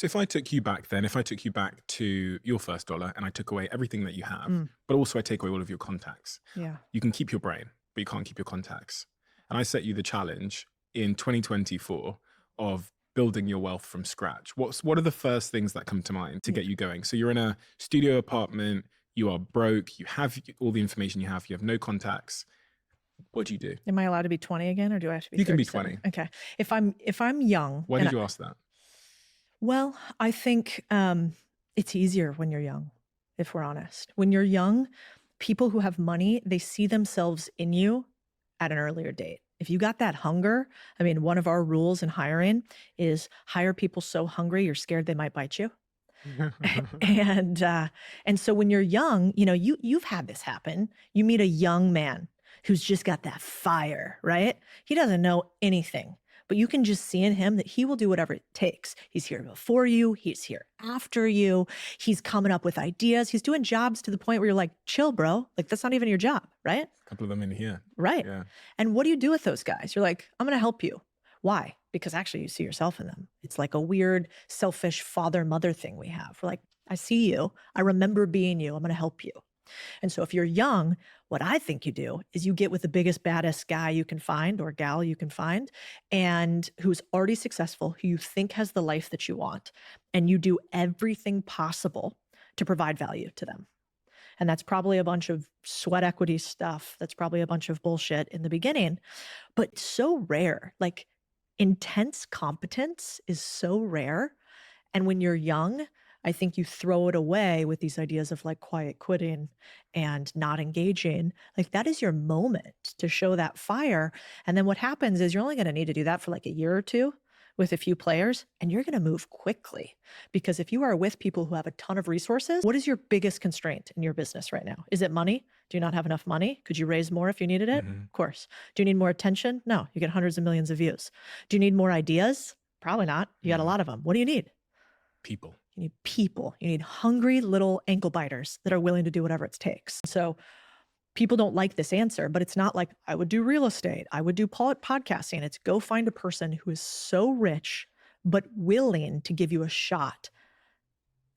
So if I took you back then, if I took you back to your first dollar and I took away everything that you have, Mm, but also I take away all of your contacts, yeah. you can keep your brain, but you can't keep your contacts. And I set you the challenge in 2024 of building your wealth from scratch. What are the first things that come to mind to Yeah. get you going? So you're in a studio apartment, you are broke, you have all the information you have no contacts. What do you do? Am I allowed to be 20 again, or do I have to be You can be 37? 20. Okay. If I'm young, Why and did you ask that? well, I think it's easier when you're young, if we're honest. When you're young, people who have money, they see themselves in you at an earlier date. If you got that hunger, I mean, one of our rules in hiring is hire people so hungry you're scared they might bite you. and and so when you're young, you've had this happen. You meet a young man who's just got that fire, right? He doesn't know anything, but you can just see in him that he will do whatever it takes. He's here before you, he's here after you, he's coming up with ideas, he's doing jobs to the point where you're like, chill, bro, like that's not even your job, right? A couple of them in here. Right. Yeah. And what do you do with those guys? You're like, I'm going to help you. Why? Because actually you see yourself in them. It's like a weird, selfish father-mother thing we have. We're like, I see you. I remember being you. I'm going to help you. And so if you're young, what I think you do is you get with the biggest, baddest guy you can find or gal you can find, and who's already successful, who you think has the life that you want, and you do everything possible to provide value to them. And that's probably a bunch of sweat equity stuff. That's probably a bunch of bullshit in the beginning, but so rare. Like intense competence is so rare. And when you're young, I think you throw it away with these ideas of like quiet quitting and not engaging. Like that is your moment to show that fire. And then what happens is you're only going to need to do that for like a year or two with a few players, and you're going to move quickly. Because if you are with people who have a ton of resources, what is your biggest constraint in your business right now? Is it money? Do you not have enough money? Could you raise more if you needed it? Mhm. Of course. Do you need more attention? No, you get hundreds of millions of views. Do you need more ideas? Probably not. You got a Mhm. lot of them. What do you need? People. You need people. You need hungry little ankle biters that are willing to do whatever it takes. So people don't like this answer, but it's not like I would do real estate. I would do podcasting. It's go find a person who is so rich, but willing to give you a shot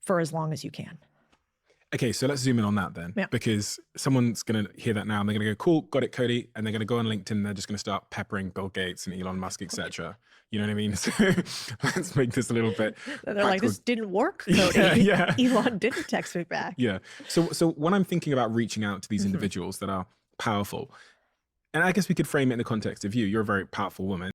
for as long as you can. Okay, so let's zoom in on that then, Yeah. because someone's going to hear that now and they're going to go, cool, got it, Cody. And they're going to go on LinkedIn and they're just going to start peppering Bill Gates and Elon Musk, etc. You know what I mean? So let's make this a little bit They're like, practical. this didn't work, Cody. Yeah. Elon didn't text me back. Yeah. So when I'm thinking about reaching out to these individuals that are powerful, and I guess we could frame it in the context of you, you're a very powerful woman.